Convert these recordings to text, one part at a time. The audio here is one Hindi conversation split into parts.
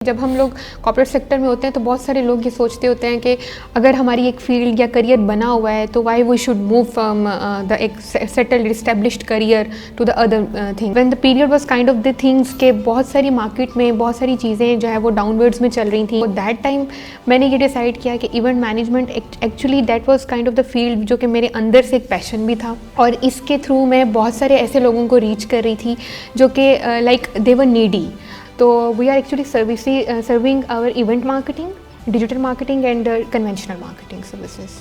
जब हम लोग कॉर्पोरेट सेक्टर में होते हैं तो बहुत सारे लोग ये सोचते होते हैं कि अगर हमारी एक फील्ड या करियर बना हुआ है तो why we should move from the एक settled established career to the other thing. When the period was kind of the things के बहुत सारी मार्केट में बहुत सारी चीज़ें जो है वो डाउनवर्ड्स में चल रही थी। दैट टाइम मैंने ये डिसाइड किया कि event management actually that was kind of the field जो कि मेरे अंदर से एक पैशन भी था, और इसके थ्रू मैं बहुत सारे ऐसे लोगों को रीच कर रही थी जो कि लाइक दे वर नीडी। तो we are actually serving our event marketing, digital marketing and conventional marketing services.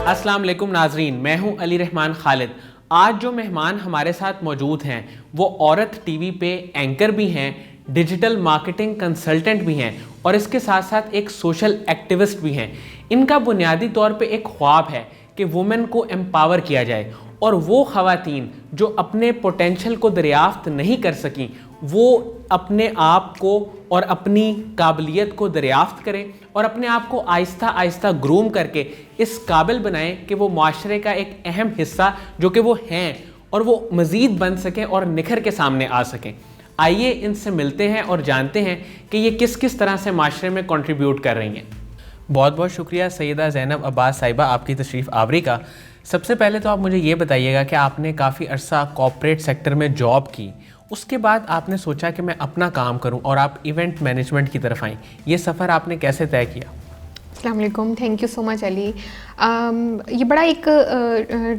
अस्सलाम वालेकुम नाजरीन, मैं हूं अली रहमान खालिद। आज जो मेहमान हमारे साथ मौजूद हैं वो औरत टीवी पे एंकर भी हैं, डिजिटल मार्केटिंग कंसल्टेंट भी हैं और इसके साथ साथ एक सोशल एक्टिविस्ट भी हैं। इनका बुनियादी तौर पे एक ख्वाब है कि वुमेन को एम्पावर किया जाए और वो ख़वातीन जो अपने पोटेंशियल को दरियाफ्त नहीं कर सकें वो अपने आप को और अपनी काबिलियत को दरियाफ्त करें और अपने आप को आहिस्ता आहिस्ता ग्रूम करके इस काबिल बनाएं कि वो माशरे का एक अहम हिस्सा जो कि वो हैं और वो मज़ीद बन सकें और निखर के सामने आ सकें। आइए इनसे मिलते हैं और जानते हैं कि ये किस किस तरह से माशरे में कंट्रीब्यूट कर रही हैं। बहुत बहुत शुक्रिया सैयदा ज़ैनब अब्बास साहिबा आपकी तशरीफ़ आवरी का। सबसे पहले तो आप मुझे ये बताइएगा कि आपने काफ़ी अरसा कॉर्पोरेट सेक्टर में जॉब की, उसके बाद आपने सोचा कि मैं अपना काम करूं और आप इवेंट मैनेजमेंट की तरफ आईं। ये सफ़र आपने कैसे तय किया? अस्सलाम वालेकुम, thank you so much Ali. ये बड़ा एक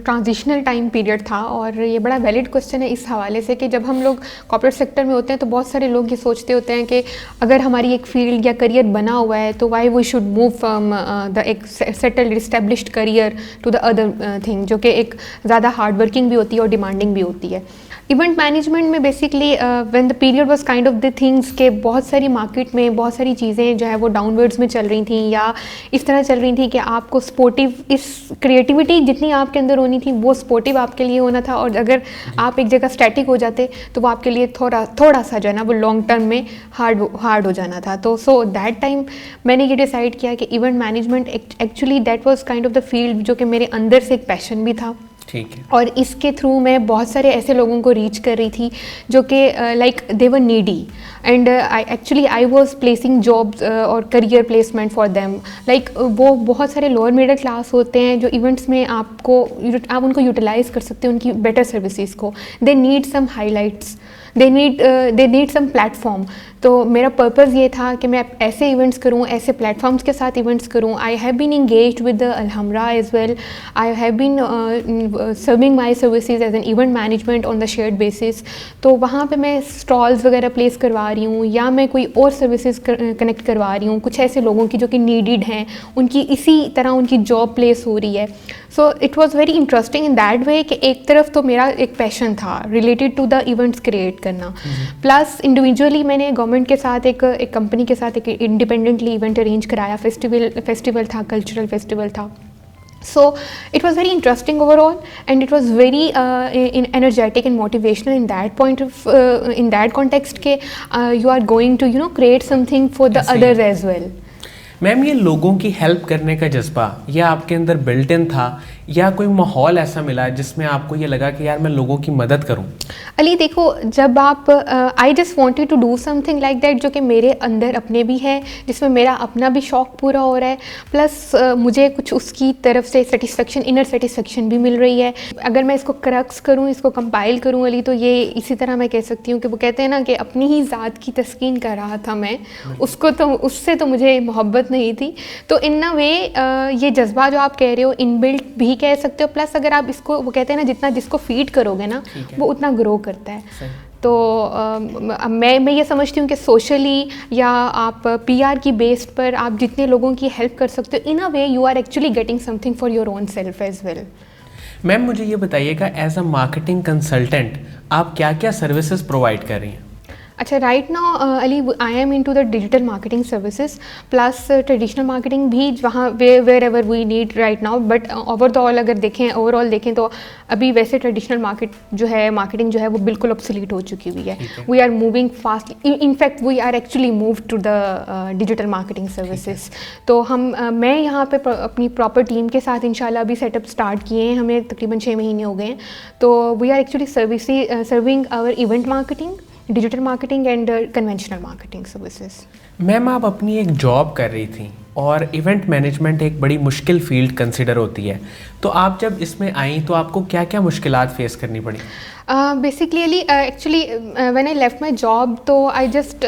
ट्रांजिशनल टाइम पीरियड था और ये बड़ा वैलिड क्वेश्चन है इस हवाले से कि जब हम लोग कॉर्पोरेट सेक्टर में होते हैं तो बहुत सारे लोग ये सोचते होते हैं कि अगर हमारी एक फील्ड या करियर बना हुआ है तो why we should move from the एक settled established career to the other thing, जो कि एक ज़्यादा हार्ड वर्किंग भी होती है और डिमांडिंग भी होती है। इवेंट मैनेजमेंट में basically when the period was kind of the things के बहुत सारी मार्केट में बहुत सारी चीज़ें जो है वो डाउनवर्ड्स में चल रही थी या इस तरह चल रही थी कि आपको स्पोर्टिव, इस क्रिएटिविटी जितनी आपके अंदर होनी थी वो स्पोर्टिव आपके लिए होना था, और अगर आप एक जगह स्टैटिक हो जाते तो वो आपके लिए थोड़ा सा जो है ना वो लॉन्ग टर्म में हार्ड हो जाना था। तो सो दैट टाइम मैंने ये डिसाइड किया कि event management actually that was kind of the field जो कि मेरे अंदर से एक पैशन भी था, ठीक है, और इसके थ्रू मैं बहुत सारे ऐसे लोगों को रीच कर रही थी जो कि like they were needy and I was placing jobs और career placement for them. Like वो बहुत सारे लोअर मिडिल क्लास होते हैं जो इवेंट्स में आप उनको यूटिलाइज़ कर सकते हैं उनकी बेटर सर्विसेज को। They need some highlights, they need some platform. तो मेरा पर्पज़ ये था कि मैं ऐसे इवेंट्स करूं, ऐसे प्लेटफॉर्म्स के साथ इवेंट्स करूं। I have been engaged with the Alhamra as well. I have been serving my services as an event management on the shared basis. तो वहाँ पे मैं स्टॉल्स वगैरह प्लेस करवा रही हूँ या मैं कोई और सर्विसेज कनेक्ट करवा रही हूँ कुछ ऐसे लोगों की जो कि नीडिड हैं, उनकी इसी तरह उनकी जॉब प्लेस हो रही है। So it was very interesting in that way कि एक तरफ तो मेरा एक पैशन था related to the events create करना, प्लस इंडिविजुअली मैंने गवर्नमेंट के साथ एक कंपनी के साथ एक इंडिपेंडेंटली इवेंट अरेंज कराया। फेस्टिवल था, कल्चरल फेस्टिवल था। So it was very interesting overall, and it was very energetic and motivational in that context के you are going to create something for the others as well. Ma'am, ये लोगों की हेल्प करने का जज्बा ये आपके अंदर बिल्ट इन था या कोई माहौल ऐसा मिला जिसमें आपको ये लगा कि यार मैं लोगों की मदद करूं? अली देखो, जब आप I just wanted to do something like that जो कि मेरे अंदर अपने भी है, जिसमें मेरा अपना भी शौक़ पूरा हो रहा है, प्लस मुझे कुछ उसकी तरफ से सेटिस्फेक्शन, इनर सेटिस्फेक्शन भी मिल रही है। अगर मैं इसको क्रक्स करूँ, इसको कंपाइल करूँ अली, तो ये इसी तरह मैं कह सकती हूँ कि वो कहते हैं ना कि अपनी ही ज़ात की तस्कीन कर रहा था मैं, उससे तो मुझे मोहब्बत नहीं थी। तो इन अ वे ये जज्बा जो आप कह रहे हो इनबिल्ट भी कह सकते हो, प्लस अगर आप इसको, वो कहते हैं ना जितना जिसको फीड करोगे ना वो उतना ग्रो करता है। तो मैं ये समझती हूँ कि सोशली या आप पीआर की बेस्ड पर आप जितने लोगों की हेल्प कर सकते हो, in a way you are actually getting something for your own self as well. Ma'am, मुझे ये बताइएगा एज अ मार्केटिंग कंसल्टेंट आप क्या क्या सर्विसेज प्रोवाइड कर रही हैं? अच्छा, right now Ali I am into the digital marketing services plus traditional marketing भी, जहाँ wherever we need right now, but overall अगर देखें, ओवरऑल देखें तो अभी वैसे ट्रेडिशनल मार्केटिंग जो है वो बिल्कुल ऑब्सोलीट हो चुकी हुई है. We are moving fast, in fact we are actually move to the digital marketing services. तो मैं यहाँ पे अपनी प्रॉपर टीम के साथ इंशाल्लाह अभी सेटअप स्टार्ट किए हैं. हमें तकरीबन 6 महीने हो गए हैं. तो we are actually serving our event marketing, digital marketing and conventional marketing services. Ma'am, आप अपनी एक जॉब कर रही थी और इवेंट मैनेजमेंट एक बड़ी मुश्किल फील्ड कंसिडर होती है, तो आप जब इसमें आई तो आपको क्या क्या मुश्किलात फेस करनी पड़ी? Basically actually when I left my job, तो आई जस्ट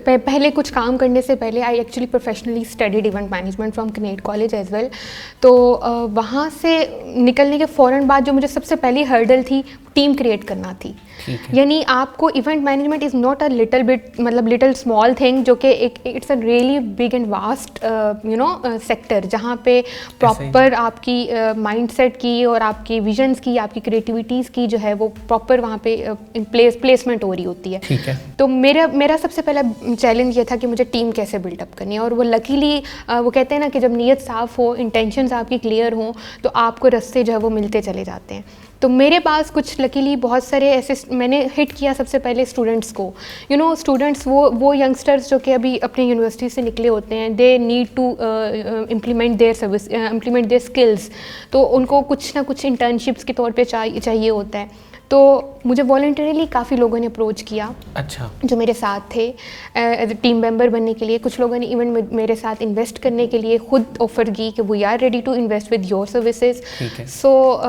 पहले कुछ काम करने से पहले I actually professionally studied event management from Kinnaird college as well. तो वहाँ से निकलने के फ़ौरन बाद जो मुझे सबसे पहली हर्डल थी, टीम क्रिएट करना थी. यानी आपको event management is not a little bit, मतलब लिटिल स्मॉल थिंग, जो कि it's a really big and vast sector, जहाँ पे प्रॉपर आपकी माइंडसेट की और आपकी विजन्स की, आपकी क्रिएटिविटीज़ की जो है वो प्रॉपर वहाँ पे प्लेसमेंट हो रही होती है. ठीक है. तो मेरा सबसे पहला चैलेंज ये था कि मुझे टीम कैसे बिल्डअप करनी है. और वो लकीली वो कहते हैं ना कि जब नीयत साफ़ हो, इंटेंशंस आपकी क्लियर हों, तो आपको रास्ते जो है वो मिलते चले जाते हैं. तो मेरे पास कुछ लकीली बहुत सारे ऐसे, मैंने हिट किया सबसे पहले स्टूडेंट्स को. स्टूडेंट्स वो यंगस्टर्स जो कि अभी अपने यूनिवर्सिटी से निकले होते हैं, they need to implement their skills. तो उनको कुछ ना कुछ इंटर्नशिप्स के तौर पे चाहिए होता है. तो मुझे वॉलंटरीली काफ़ी लोगों ने अप्रोच किया. अच्छा. जो मेरे साथ थे एज ए टीम मेंबर बनने के लिए. कुछ लोगों ने इवन मेरे साथ इन्वेस्ट करने के लिए खुद ऑफ़र की कि we are ready to invest with your services. So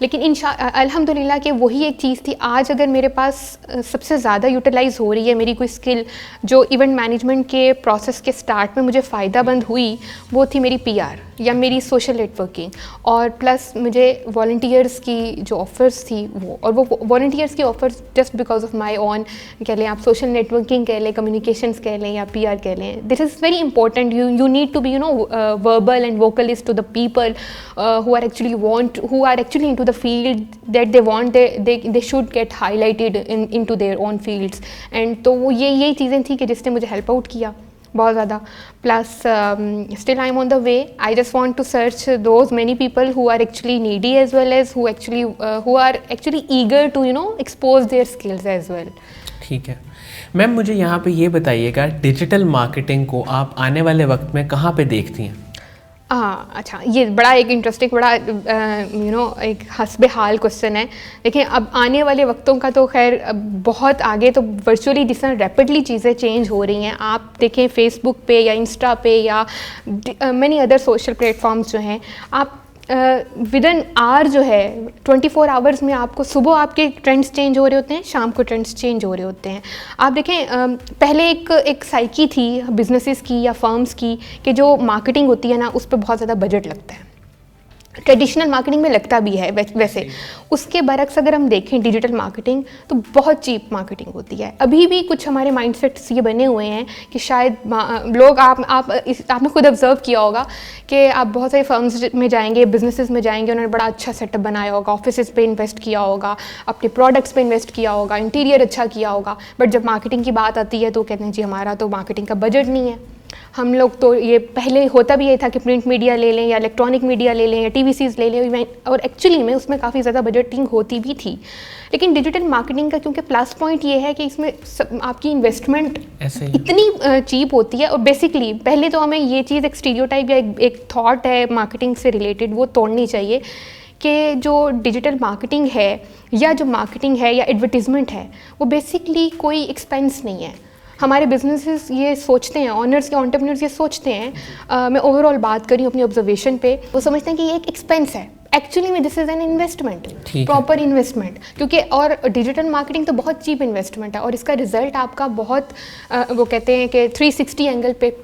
लेकिन अल्हम्दुलिल्लाह कि वही एक चीज़ थी. आज अगर मेरे पास सबसे ज़्यादा यूटिलाइज हो रही है मेरी कोई स्किल जो इवेंट मैनेजमेंट के प्रोसेस के स्टार्ट में मुझे फ़ायदामंद हुई, वो थी मेरी PR या मेरी सोशल नेटवर्किंग. और प्लस मुझे वॉल्टियर्स की जो ऑफ़र्स थी वो वॉल्टियर्स की offers just because of my on, कह लें आप सोशल नेटवर्किंग कह लें, कम्युनिकेशंस कह लें या PR कह लें. This is very important. You need to be verbal and vocalist to the people who are actually into the field that they want. They should get highlighted into their own fields. And तो वो यही चीज़ें थी कि जिसने मुझे हेल्प आउट किया बहुत ज़्यादा. Plus still I am on the way. I just want to search those many people who are actually needy as well as who are actually eager to expose their skills as well. ठीक है मैम, मुझे यहाँ पे ये बताइएगा, डिजिटल मार्केटिंग को आप आने वाले वक्त में कहाँ पे देखती हैं? अच्छा, ये बड़ा एक इंटरेस्टिंग, बड़ा एक हस्बे हाल क्वेश्चन है. देखिए, अब आने वाले वक्तों का तो खैर बहुत आगे, तो वर्चुअली जिस तरह रैपिडली चीज़ें चेंज हो रही हैं, आप देखें फेसबुक पे या इंस्टा पे या मैनी अदर सोशल प्लेटफॉर्म्स जो हैं, आप विद एन आवर जो है 24 आवर्स में आपको सुबह आपके ट्रेंड्स चेंज हो रहे होते हैं, शाम को ट्रेंड्स चेंज हो रहे होते हैं. आप देखें पहले एक साइकी थी बिजनेसेस की या फर्म्स की कि जो मार्केटिंग होती है ना, उस पर बहुत ज़्यादा बजट लगता है. ट्रेडिशनल मार्केटिंग में लगता भी है वैसे. उसके बरक्स अगर हम देखें डिजिटल मार्केटिंग, तो बहुत चीप मार्केटिंग होती है. अभी भी कुछ हमारे माइंडसेट्स ये बने हुए हैं कि शायद लोग आपने खुद ऑब्जर्व किया होगा कि आप बहुत सारे फर्म्स में जाएंगे, बिजनेसेस में जाएंगे, उन्होंने बड़ा अच्छा सेटअप बनाया होगा, ऑफिसेज पे इन्वेस्ट किया होगा, अपने प्रोडक्ट्स पे इन्वेस्ट किया होगा, इंटीरियर अच्छा किया होगा, बट जब मार्केटिंग की बात आती है तो कहते हैं जी हमारा तो मार्केटिंग का बजट नहीं है. हम लोग तो ये पहले होता भी ये था कि प्रिंट मीडिया ले लें या इलेक्ट्रॉनिक मीडिया ले लें या TVCs ले लें, और एक्चुअली में उसमें काफ़ी ज़्यादा बजटिंग होती भी थी. लेकिन डिजिटल मार्केटिंग का क्योंकि प्लस पॉइंट ये है कि इसमें आपकी इन्वेस्टमेंट इतनी चीप होती है. और बेसिकली पहले तो हमें ये चीज़ एक स्टीरियोटाइप या एक थॉट है मार्केटिंग से रिलेटेड, वो तोड़नी चाहिए कि जो डिजिटल मार्केटिंग है या जो मार्केटिंग है या एडवर्टीज़मेंट है, वो बेसिकली कोई एक्सपेंस नहीं है. हमारे बिजनेसेस ये सोचते हैं, ऑनर्स के एंटरप्रेन्योर्स ये सोचते हैं, मैं ओवरऑल बात करी अपनी ऑब्जर्वेशन पे, वो समझते हैं कि ये एक एक्सपेंस है. एक्चुअली में this is an investment, proper investment. क्योंकि और डिजिटल मार्केटिंग तो बहुत चीप इन्वेस्टमेंट है और इसका रिजल्ट आपका बहुत वो कहते हैं कि 360 एंगल पे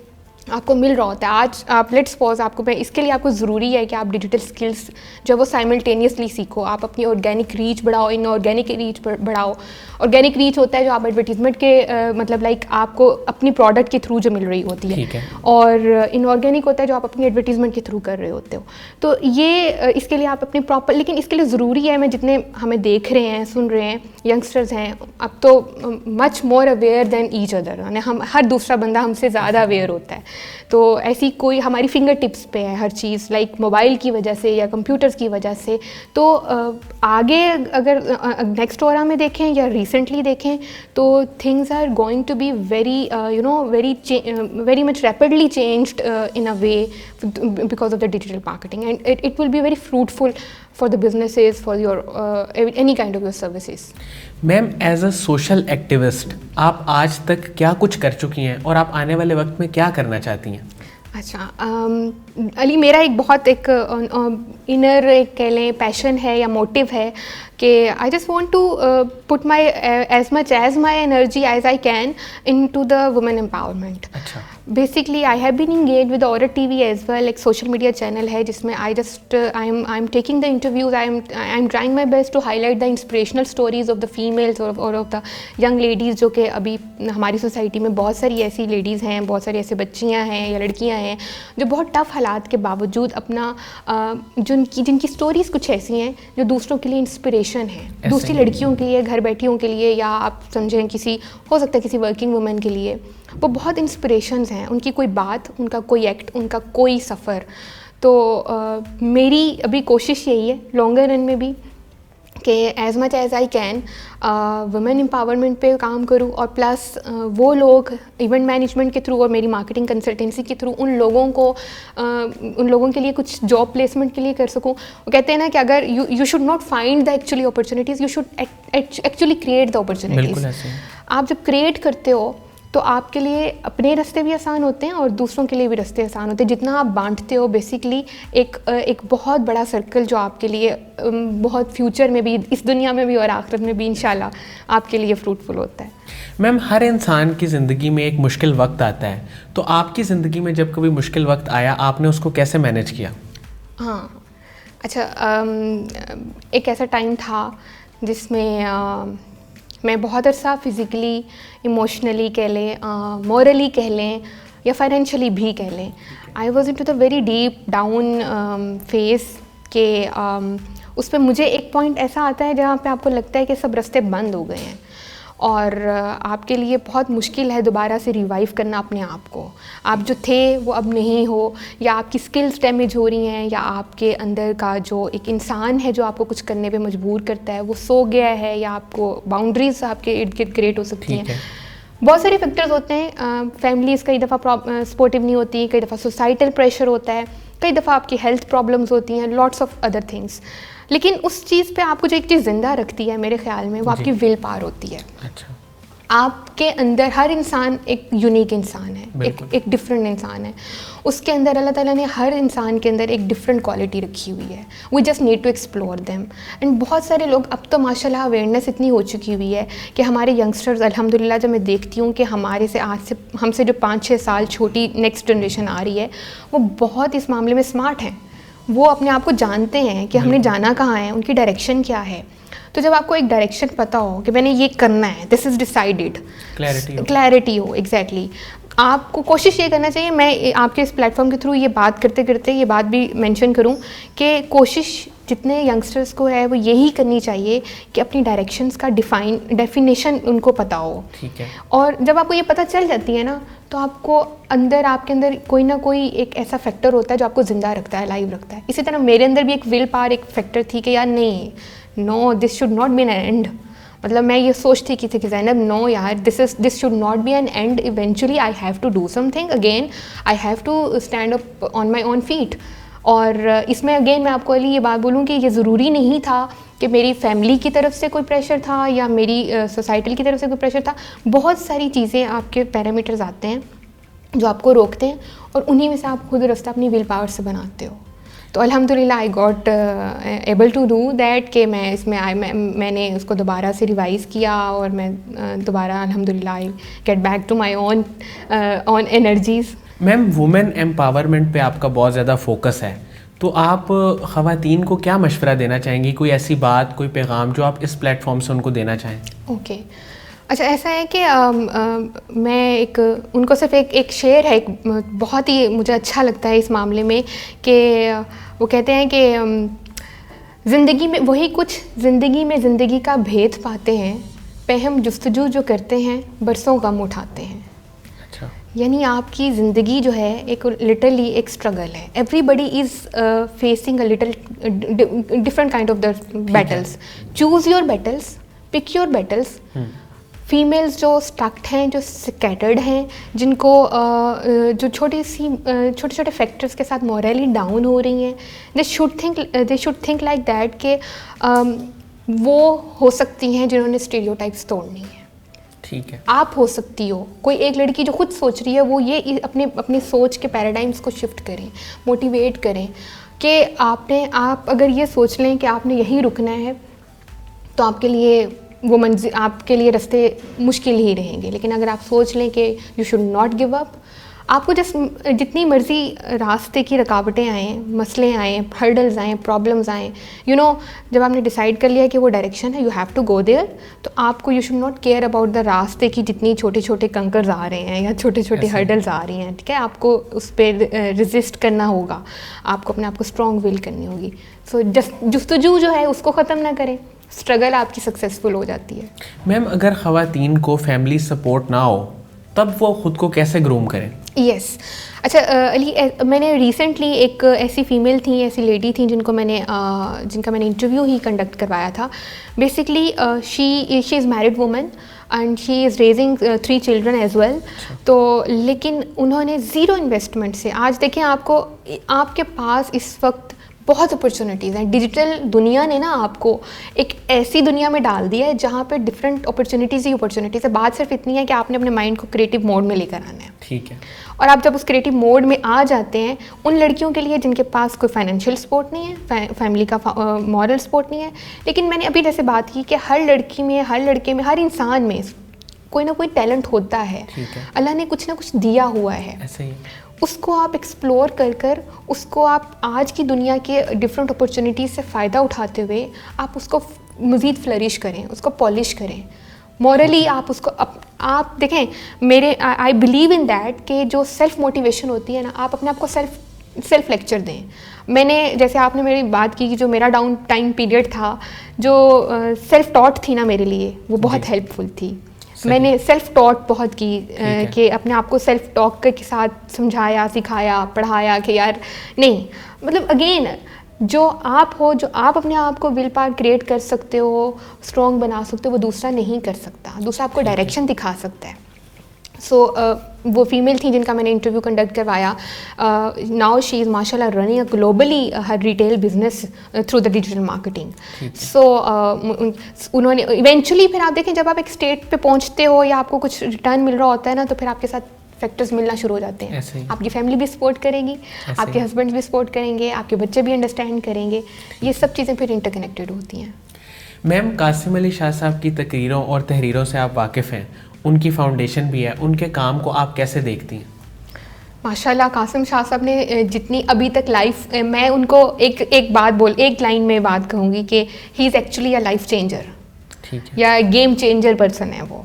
आपको मिल रहा होता है. आज आप लेट्स सपोज आपको इसके लिए आपको ज़रूरी है कि आप डिजिटल स्किल्स जो वो साइमल्टेनियसली सीखो, आप अपनी ऑर्गेनिक रीच बढ़ाओ, इनऑर्गेनिक रीच बढ़ाओ. ऑर्गेनिक रीच होता है जो आप एडवर्टीजमेंट के मतलब लाइक आपको अपनी प्रोडक्ट के थ्रू जो मिल रही होती है, ठीक है। और इनऑर्गेनिक होता है जो आप अपनी एडवर्टीजमेंट के थ्रू कर रहे होते हो। तो ये इसके लिए आप अपनी प्रॉपर, लेकिन इसके लिए ज़रूरी है, मैं जितने हमें देख रहे हैं, सुन रहे हैं, यंगस्टर्स हैं अब तो much more aware than each other, यानी हम हर दूसरा बंदा हमसे ज़्यादा अवेयर होता है। तो ऐसी कोई हमारी फिंगर टिप्स पे है हर चीज़, लाइक मोबाइल की वजह से या कंप्यूटर्स की वजह से। तो आगे अगर नेक्स्ट ओरा में देखें या रिसेंटली देखें तो things are going to be very very much rapidly changed in a way because of the digital marketing, and it will be very fruitful for the businesses, for your any kind of your services. Ma'am, as a social activist आप आज तक क्या कुछ कर चुकी हैं और आप आने वाले वक्त में क्या करना चाहती हैं? अच्छा, अली मेरा एक बहुत एक इनर एक कह लें पैशन है या मोटिव है कि I just want to put my as much as my energy as I can into the women empowerment. अच्छा। Basically I have been engage with Aurat TV as well, एक सोशल मीडिया चैनल है जिसमें I am taking the interviews, I am trying my best to highlight the inspirational stories of the females और ऑफ द यंग लेडीज़, जो कि अभी हमारी सोसाइटी में बहुत सारी ऐसी लेडीज़ हैं, बहुत सारी ऐसी बच्चियाँ हैं या लड़कियाँ हैं जो बहुत टफ हालात के बावजूद अपना जिनकी स्टोरीज़ कुछ ऐसी हैं जो दूसरों के लिए इंस्पिरेशन है, दूसरी लड़कियों के लिए, घर बैठियों के लिए, या आप समझें किसी हो सकता है किसी वर्किंग वुमेन के लिए, वो बहुत इंस्पिरेशंस हैं। उनकी कोई बात, उनका कोई एक्ट, उनका कोई सफ़र। तो मेरी अभी कोशिश यही है लॉन्गर रन में भी कि as much as I can women empowerment पे काम करूँ, और प्लस वो लोग इवेंट मैनेजमेंट के थ्रू और मेरी मार्केटिंग कंसल्टेंसी के थ्रू उन लोगों के लिए कुछ जॉब प्लेसमेंट के लिए कर सकूँ। वो कहते हैं ना कि अगर you should not find the actually opportunities, you should actually create the opportunities. आप जब क्रिएट करते हो तो आपके लिए अपने रास्ते भी आसान होते हैं और दूसरों के लिए भी रास्ते आसान होते हैं। जितना आप बांटते हो बेसिकली एक बहुत बड़ा सर्कल जो आपके लिए बहुत फ्यूचर में भी, इस दुनिया में भी और आखिरत में भी इंशाल्लाह आपके लिए फ्रूटफुल होता है। मैम, हर इंसान की ज़िंदगी में एक मुश्किल वक्त आता है, तो आपकी ज़िंदगी में जब कभी मुश्किल वक्त आया आपने उसको कैसे मैनेज किया? हाँ, अच्छा, एक ऐसा टाइम था जिसमें मैं बहुत अरसा फिज़िकली, इमोशनली कह लें, मॉरली कह लें या फाइनेंशियली भी कह लें, I was into the very deep down phase के उस पर मुझे एक पॉइंट ऐसा आता है जहाँ पे आपको लगता है कि सब रास्ते बंद हो गए हैं और आपके लिए बहुत मुश्किल है दोबारा से रिवाइव करना अपने आप को। आप जो थे वो अब नहीं हो, या आपकी स्किल्स डैमेज हो रही हैं, या आपके अंदर का जो एक इंसान है जो आपको कुछ करने पे मजबूर करता है वो सो गया है, या आपको बाउंड्रीज आपके इर्द गिर्द क्रिएट हो सकती हैं। बहुत सारे फैक्टर्स होते हैं। फैमिलीज़ कई दफ़ा सपोर्टिव नहीं होती, कई दफ़ा सोसाइटल प्रेशर होता है, कई दफ़ा आपकी हेल्थ प्रॉब्लम्स होती हैं, लॉट्स ऑफ अदर थिंग्स। लेकिन उस चीज़ पे आपको जो एक चीज़ ज़िंदा रखती है मेरे ख्याल में वो आपकी विल पावर होती है। अच्छा। आपके अंदर हर इंसान एक यूनिक इंसान है, एक डिफरेंट इंसान है। उसके अंदर अल्लाह ताला ने हर इंसान के अंदर एक डिफरेंट क्वालिटी रखी हुई है। We just need to explore them. And बहुत सारे लोग, अब तो माशाल्लाह अवेयरनेस इतनी हो चुकी हुई है कि हमारे यंगस्टर्स अल्हम्दुलिल्लाह, जब मैं देखती हूँ कि हमारे से हमसे जो 5-6 साल छोटी नेक्स्ट जनरेशन आ रही है वो बहुत इस मामले में स्मार्ट हैं। वो अपने आप को जानते हैं कि हमने जाना कहाँ है, उनकी डायरेक्शन क्या है। तो जब आपको एक डायरेक्शन पता हो कि मैंने ये करना है, दिस इज़ डिसाइडेड, क्लैरिटी हो एग्जैक्टली, आपको कोशिश ये करना चाहिए। मैं आपके इस प्लेटफॉर्म के थ्रू ये बात करते करते ये बात भी मेंशन करूं कि कोशिश जितने यंगस्टर्स को है वो यही करनी चाहिए कि अपनी डायरेक्शंस का डेफिनेशन उनको पता हो। ठीक है। और जब आपको ये पता चल जाती है ना, तो आपको आपके अंदर कोई ना कोई एक ऐसा फैक्टर होता है जो आपको ज़िंदा रखता है, लाइव रखता है। इसी तरह मेरे अंदर भी एक विल पावर, एक फैक्टर थी कि यार नहीं, no, this should not be an end. मतलब मैं ये सोचती की थी कि ज़ैनब, नो यार, this should not be an end. Eventually I have to do something again, I have to stand up on my own feet. और इसमें अगेन मैं आपको अली ये बात बोलूँ कि ये ज़रूरी नहीं था कि मेरी फैमिली की तरफ से कोई प्रेशर था या मेरी सोसाइटी की तरफ से कोई प्रेशर था। बहुत सारी चीज़ें आपके पैरामीटर्स आते हैं जो आपको रोकते हैं और उन्हीं में से आप खुद रास्ता अपनी विल पावर से बनाते हो। तो अल्हम्दुलिल्लाह I got able to do that कि मैं इसमें मैंने उसको दोबारा से रिवाइज़ किया और मैं दोबारा अल्हम्दुलिल्लाह I get back to my own energies. Ma'am, women empowerment पे आपका बहुत ज़्यादा फोकस है, तो आप ख़वातीन को क्या मशवरा देना चाहेंगी? कोई ऐसी बात, कोई पैगाम जो आप इस प्लेटफॉर्म से उनको देना चाहें? ओके। अच्छा, ऐसा है कि मैं एक उनको सिर्फ एक शेर है, एक बहुत ही मुझे अच्छा लगता है इस मामले में कि वो कहते हैं कि ज़िंदगी में वही कुछ ज़िंदगी में ज़िंदगी का भेद पाते हैं, पे हम जुस्तजू जो करते हैं बरसों गम उठाते हैं। अच्छा। यानी आपकी ज़िंदगी जो है एक लिटरली एक स्ट्रगल है। Everybody is facing a little different kind of the battles. Choose your battles, pick your battles. Females जो स्टक्ड हैं, जो स्कैटर्ड हैं, जिनको जो छोटे छोटे फैक्टर्स के साथ मॉरली डाउन हो रही हैं, they should think like that कि वो हो सकती हैं जिन्होंने स्टीरियोटाइप्स तोड़नी है। ठीक है। आप हो सकती हो। कोई एक लड़की जो खुद सोच रही है वो ये अपने सोच के पैराडाइम्स को शिफ्ट करें, मोटिवेट करें कि आप अगर ये सोच लें कि आपने यहीं रुकना है तो आपके लिए वो मंजिल, आपके लिए रास्ते मुश्किल ही रहेंगे। लेकिन अगर आप सोच लें कि you should not give up, आपको जितनी मर्ज़ी रास्ते की रुकावटें आएँ, मसले आएँ, हर्डल्स आएँ, प्रॉब्लम्स आएँ, जब आपने डिसाइड कर लिया कि वो डायरेक्शन है, you have to go there, तो आपको you should not care about the रास्ते की जितनी छोटे छोटे कंकर्स आ रहे हैं या छोटे छोटे हर्डल्स आ रही हैं। ठीक है, आपको उस पर रेजिस्ट करना होगा, आपको अपने आप को स्ट्रॉन्ग विल करनी होगी। सो जुस्तजू जो है उसको ख़त्म ना करें, स्ट्रगल आपकी सक्सेसफुल हो जाती है। मैम, अगर ख़वातीन को फैमिली सपोर्ट ना हो तब वो ख़ुद को कैसे ग्रूम करें? यस। अच्छा अली, मैंने रिसेंटली एक ऐसी फ़ीमेल थी, ऐसी लेडी थी जिनका मैंने इंटरव्यू ही कंडक्ट करवाया था। Basically she is married woman and she is raising 3 children as well. तो लेकिन उन्होंने ज़ीरो इन्वेस्टमेंट से, आज देखें आपके पास इस वक्त बहुत अपॉर्चुनिटीज़ हैं। डिजिटल दुनिया ने ना आपको एक ऐसी दुनिया में डाल दिया है जहाँ पे डिफरेंट अपॉर्चुनिटीज़ ही अपॉर्चुनिटीज़ है। बात सिर्फ इतनी है कि आपने अपने माइंड को क्रिएटिव मोड में लेकर आना है। ठीक है। और आप जब उस क्रिएटिव मोड में आ जाते हैं, उन लड़कियों के लिए जिनके पास कोई फाइनेंशियल सपोर्ट नहीं है, फैमिली का मॉरल सपोर्ट नहीं है, लेकिन मैंने अभी जैसे बात की कि हर लड़की में, हर लड़के में, हर इंसान में कोई ना कोई टैलेंट होता है। अल्लाह ने कुछ ना कुछ दिया हुआ है। ऐसे ही उसको आप एक्सप्लोर कर उसको आप आज की दुनिया के डिफरेंट अपॉर्चुनिटीज़ से फ़ायदा उठाते हुए आप उसको मज़ीद फ्लरिश करें, उसको पॉलिश करें। मॉरली आप उसको आप देखें, आई बिलीव इन दैट कि जो सेल्फ मोटिवेशन होती है ना, आप अपने आप को सेल्फ लेक्चर दें। मैंने, जैसे आपने मेरी बात की कि जो मेरा डाउन टाइम पीरियड था, जो सेल्फ टॉट थी ना मेरे लिए, वो बहुत हेल्पफुल थी। मैंने सेल्फ टॉट बहुत की कि अपने आप को सेल्फ टॉक के साथ समझाया, सिखाया, पढ़ाया कि यार नहीं, मतलब अगेन जो आप हो, जो आप अपने आप को विल पावर क्रिएट कर सकते हो, स्ट्रॉन्ग बना सकते हो, वो दूसरा नहीं कर सकता। दूसरा आपको डायरेक्शन दिखा सकता है। सो वो फीमेल थी जिनका मैंने इंटरव्यू कंडक्ट करवाया। नाउ शी इज़ माशाल्लाह running a globally her retail business through the digital marketing. So उन्होंने इवेंचुअली, फिर आप देखें जब आप एक स्टेट पे पहुंचते हो या आपको कुछ रिटर्न मिल रहा होता है ना, तो फिर आपके साथ फैक्टर्स मिलना शुरू हो जाते हैं। आपकी फैमिली भी सपोर्ट करेगी, आपके हस्बैंड भी सपोर्ट करेंगे, आपके बच्चे भी अंडरस्टैंड करेंगे। ये सब चीज़ें फिर इंटरकनेक्टेड होती हैं। मैम, कासिम अली शाह साहब की तकरीरों और तहरीरों से आप वाकिफ़ हैं, उनकी फाउंडेशन भी है, उनके काम को आप कैसे देखती हैं? माशाल्लाह, कासिम शाह साहब ने जितनी अभी तक लाइफ, मैं उनको एक लाइन में बात कहूँगी कि he is actually a life changer. ठीक है। या गेम चेंजर पर्सन है वो,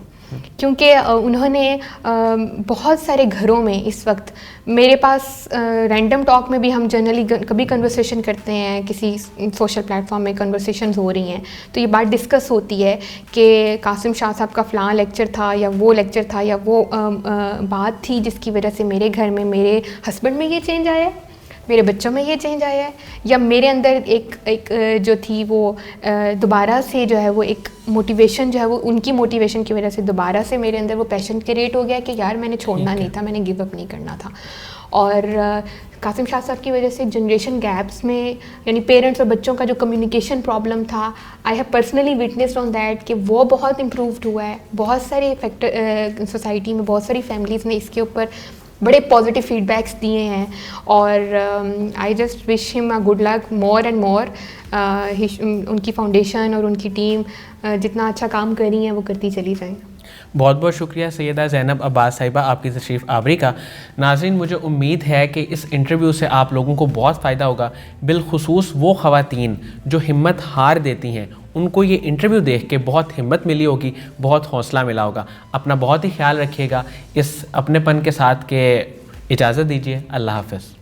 क्योंकि उन्होंने बहुत सारे घरों में इस वक्त, मेरे पास रैंडम टॉक में भी हम जनरली कभी कन्वर्सेशन करते हैं, किसी सोशल प्लेटफॉर्म में कन्वर्सेशंस हो रही हैं, तो ये बात डिस्कस होती है कि कासिम शाह साहब का फ़लाँ लेक्चर था या वो लेक्चर था या वो बात थी जिसकी वजह से मेरे घर में, मेरे हस्बैंड में ये चेंज आया है, मेरे बच्चों में ये चेंज आया है, या मेरे अंदर एक जो थी वो दोबारा से जो है वो एक मोटिवेशन जो है वो उनकी मोटिवेशन की वजह से दोबारा से मेरे अंदर वो पैशन क्रिएट हो गया कि यार मैंने छोड़ना नहीं था, मैंने गिव अप नहीं करना था। और कासिम शाह साहब की वजह से जनरेशन गैप्स में, यानी पेरेंट्स और बच्चों का जो कम्युनिकेशन प्रॉब्लम था, I have personally witnessed on that कि वो बहुत इम्प्रूव्ड हुआ है। बहुत सारे फैक्टर सोसाइटी में, बहुत सारी फैमिलीज़ ने इसके ऊपर बड़े पॉजिटिव फीडबैक्स दिए हैं। और I just wish him a good luck more and more. उनकी फाउंडेशन और उनकी टीम जितना अच्छा काम कर रही हैं वो करती चली जाएँ। बहुत बहुत शुक्रिया सैयदा ज़ैनब अब्बास साहिबा आपकी तशरीफ़ आवरी का। नाज़रीन, मुझे उम्मीद है कि इस इंटरव्यू से आप लोगों को बहुत फ़ायदा होगा, बिलखुसूस वो ख़वातीन जो हिम्मत हार देती हैं उनको ये इंटरव्यू देख के बहुत हिम्मत मिली होगी, बहुत हौसला मिला होगा। अपना बहुत ही ख्याल रखिएगा। इस अपनेपन के साथ के इजाज़त दीजिए। अल्लाह हाफ़िज़।